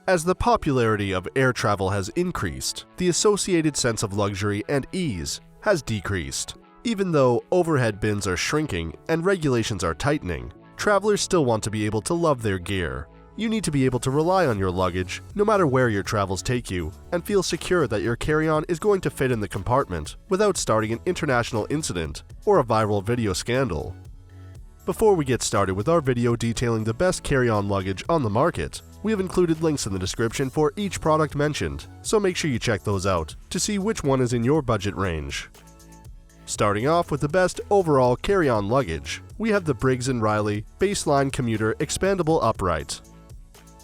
As the popularity of air travel has increased, the associated sense of luxury and ease has decreased. Even though overhead bins are shrinking and regulations are tightening, travelers still want to be able to love their gear. You need to be able to rely on your luggage, no matter where your travels take you, and feel secure that your carry-on is going to fit in the compartment without starting an international incident or a viral video scandal. Before we get started with our video detailing the best carry-on luggage on the market, we have included links in the description for each product mentioned, so make sure you check those out to see which one is in your budget range. Starting off with the best overall carry-on luggage, we have the Briggs & Riley Baseline Commuter Expandable Upright.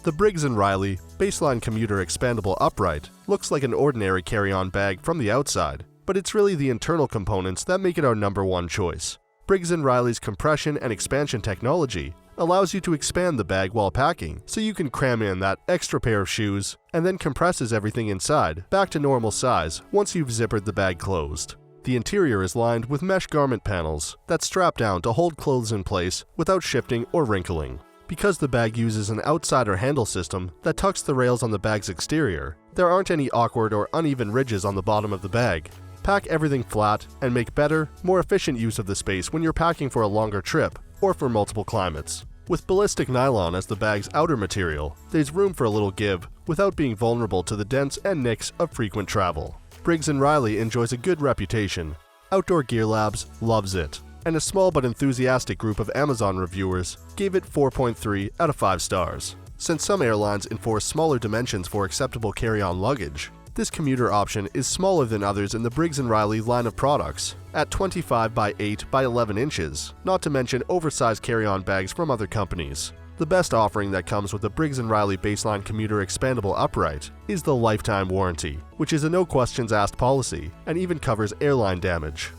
The Briggs & Riley Baseline Commuter Expandable Upright looks like an ordinary carry-on bag from the outside, but it's really the internal components that make it our #1 choice. Briggs & Riley's compression and expansion technology allows you to expand the bag while packing, so you can cram in that extra pair of shoes and then compresses everything inside back to normal size once you've zippered the bag closed. The interior is lined with mesh garment panels that strap down to hold clothes in place without shifting or wrinkling. Because the bag uses an outsider handle system that tucks the rails on the bag's exterior, there aren't any awkward or uneven ridges on the bottom of the bag. Pack everything flat and make better, more efficient use of the space when you're packing for a longer trip or for multiple climates. With ballistic nylon as the bag's outer material, there's room for a little give without being vulnerable to the dents and nicks of frequent travel. Briggs & Riley enjoys a good reputation. Outdoor Gear Labs loves it, and a small but enthusiastic group of Amazon reviewers gave it 4.3 out of 5 stars. Since some airlines enforce smaller dimensions for acceptable carry-on luggage, this commuter option is smaller than others in the Briggs & Riley line of products, at 25 by 8 by 11 inches, not to mention oversized carry-on bags from other companies. The best offering that comes with the Briggs & Riley Baseline Commuter Expandable Upright is the lifetime warranty, which is a no questions asked policy and even covers airline damage.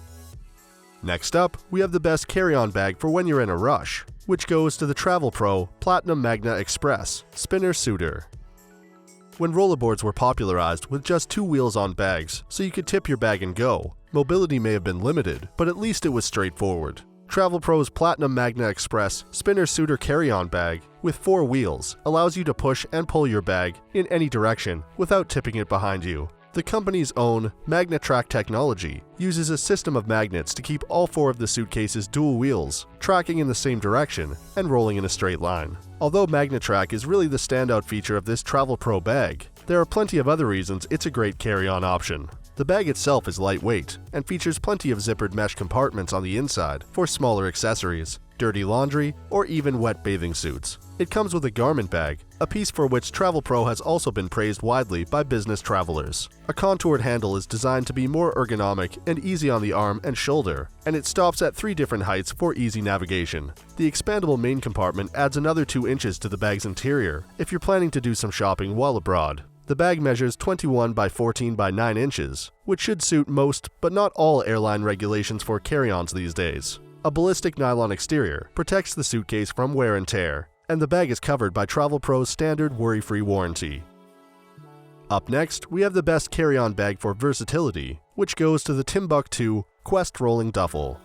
Next up, we have the best carry-on bag for when you're in a rush, which goes to the Travelpro Platinum Magna Express Spinner Suitor. When rollerboards were popularized with just 2 wheels on bags so you could tip your bag and go, mobility may have been limited, but at least it was straightforward. Travelpro's Platinum Magna Express Spinner Suitor carry-on bag with 4 wheels allows you to push and pull your bag in any direction without tipping it behind you. The company's own Magna Track technology uses a system of magnets to keep all 4 of the suitcase's dual wheels tracking in the same direction and rolling in a straight line. Although Magna Track is really the standout feature of this Travelpro bag, there are plenty of other reasons it's a great carry-on option. The bag itself is lightweight and features plenty of zippered mesh compartments on the inside for smaller accessories, dirty laundry, or even wet bathing suits. It comes with a garment bag, a piece for which Travelpro has also been praised widely by business travelers. A contoured handle is designed to be more ergonomic and easy on the arm and shoulder, and it stops at 3 different heights for easy navigation. The expandable main compartment adds another 2 inches to the bag's interior if you're planning to do some shopping while abroad. The bag measures 21 by 14 by 9 inches, which should suit most but not all airline regulations for carry-ons these days. A ballistic nylon exterior protects the suitcase from wear and tear, and the bag is covered by Travelpro's standard worry-free warranty. Up next, we have the best carry-on bag for versatility, which goes to the Timbuk2 Quest Rolling Duffel.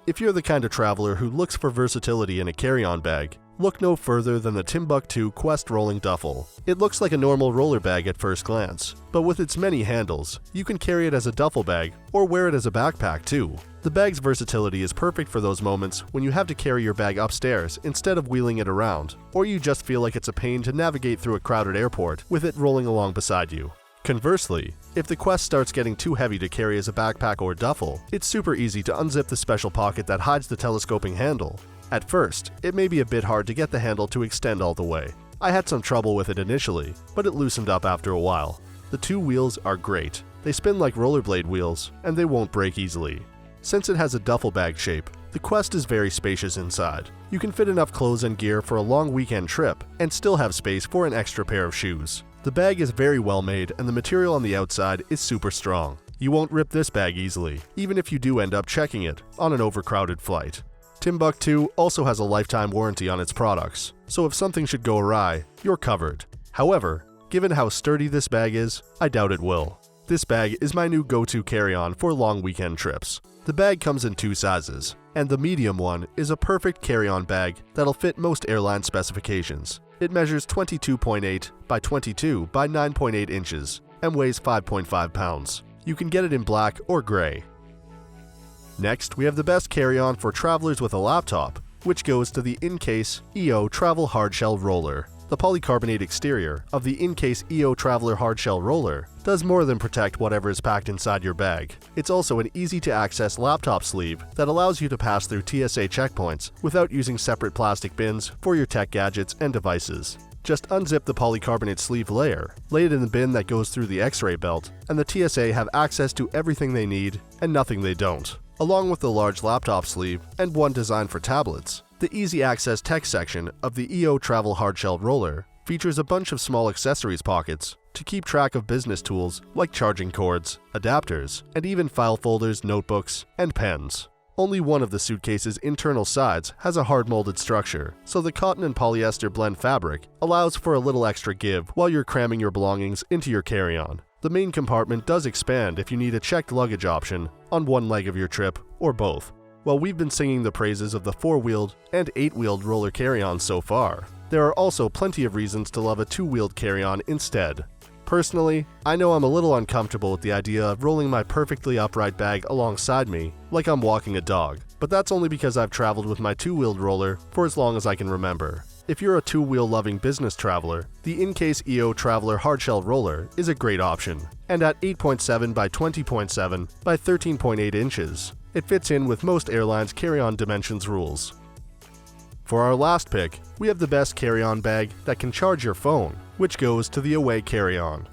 If you're the kind of traveler who looks for versatility in a carry-on bag, look no further than the Timbuk2 Quest Rolling Duffel. It looks like a normal roller bag at first glance, but with its many handles, you can carry it as a duffel bag or wear it as a backpack too. The bag's versatility is perfect for those moments when you have to carry your bag upstairs instead of wheeling it around, or you just feel like it's a pain to navigate through a crowded airport with it rolling along beside you. Conversely, if the Quest starts getting too heavy to carry as a backpack or duffel, it's super easy to unzip the special pocket that hides the telescoping handle. At first, it may be a bit hard to get the handle to extend all the way. I had some trouble with it initially, but it loosened up after a while. The 2 wheels are great. They spin like rollerblade wheels, and they won't break easily. Since it has a duffel bag shape, the Quest is very spacious inside. You can fit enough clothes and gear for a long weekend trip, and still have space for an extra pair of shoes. The bag is very well made, and the material on the outside is super strong. You won't rip this bag easily, even if you do end up checking it on an overcrowded flight. Timbuk2 also has a lifetime warranty on its products, so if something should go awry, you're covered. However, given how sturdy this bag is, I doubt it will. This bag is my new go-to carry-on for long weekend trips. The bag comes in 2 sizes, And the medium one is a perfect carry-on bag that'll fit most airline specifications. It measures 22.8 by 22 by 9.8 inches and weighs 5.5 pounds. You can get it in black or gray. Next, we have the best carry-on for travelers with a laptop, which goes to the Incase EO Travel Hardshell Roller. The polycarbonate exterior of the Incase EO Traveler Hardshell Roller does more than protect whatever is packed inside your bag. It's also an easy-to-access laptop sleeve that allows you to pass through TSA checkpoints without using separate plastic bins for your tech gadgets and devices. Just unzip the polycarbonate sleeve layer, lay it in the bin that goes through the X-ray belt, and the TSA have access to everything they need and nothing they don't. Along with the large laptop sleeve and one designed for tablets, the easy access tech section of the EO Travel Hardshell Roller features a bunch of small accessories pockets to keep track of business tools like charging cords, adapters, and even file folders, notebooks, and pens. Only one of the suitcase's internal sides has a hard-molded structure, so the cotton and polyester blend fabric allows for a little extra give while you're cramming your belongings into your carry-on. The main compartment does expand if you need a checked luggage option on one leg of your trip, or both. While we've been singing the praises of the 4-wheeled and 8-wheeled roller carry-on so far, there are also plenty of reasons to love a 2-wheeled carry-on instead. Personally, I know I'm a little uncomfortable with the idea of rolling my perfectly upright bag alongside me like I'm walking a dog, but that's only because I've traveled with my 2-wheeled roller for as long as I can remember. If you're a 2-wheel loving business traveler, the Incase EO Traveler Hardshell Roller is a great option, and at 8.7 by 20.7 by 13.8 inches, it fits in with most airlines' carry-on dimensions rules. For our last pick, we have the best carry-on bag that can charge your phone, which goes to the Away Carry-On.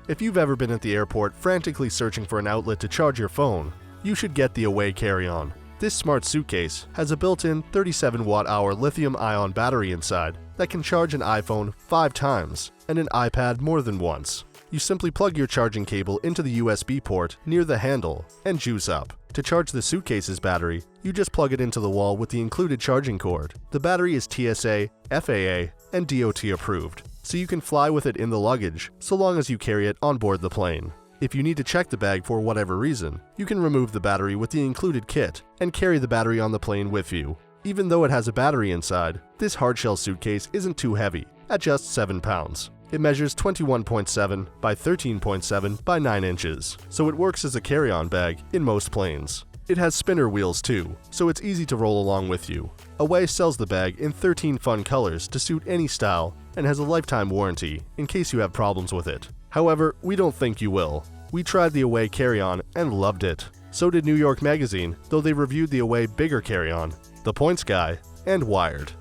If you've ever been at the airport frantically searching for an outlet to charge your phone, you should get the Away Carry-On. This smart suitcase has a built-in 37 watt-hour lithium-ion battery inside that can charge an iPhone 5 times and an iPad more than once. You simply plug your charging cable into the USB port near the handle and juice up. To charge the suitcase's battery, you just plug it into the wall with the included charging cord. The battery is TSA, FAA, and DOT approved, so you can fly with it in the luggage so long as you carry it on board the plane. If you need to check the bag for whatever reason, you can remove the battery with the included kit and carry the battery on the plane with you. Even though it has a battery inside, this hardshell suitcase isn't too heavy, at just 7 pounds. It measures 21.7 by 13.7 by 9 inches, so it works as a carry-on bag in most planes. It has spinner wheels too, so it's easy to roll along with you. Away sells the bag in 13 fun colors to suit any style and has a lifetime warranty in case you have problems with it. However, we don't think you will. We tried the Away carry-on and loved it. So did New York Magazine, though they reviewed the Away bigger carry-on, The Points Guy, and Wired.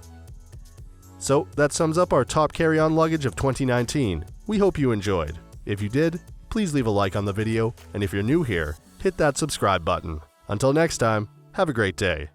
So that sums up our top carry-on luggage of 2019. We hope you enjoyed. If you did, please leave a like on the video, and if you're new here, hit that subscribe button. Until next time, have a great day.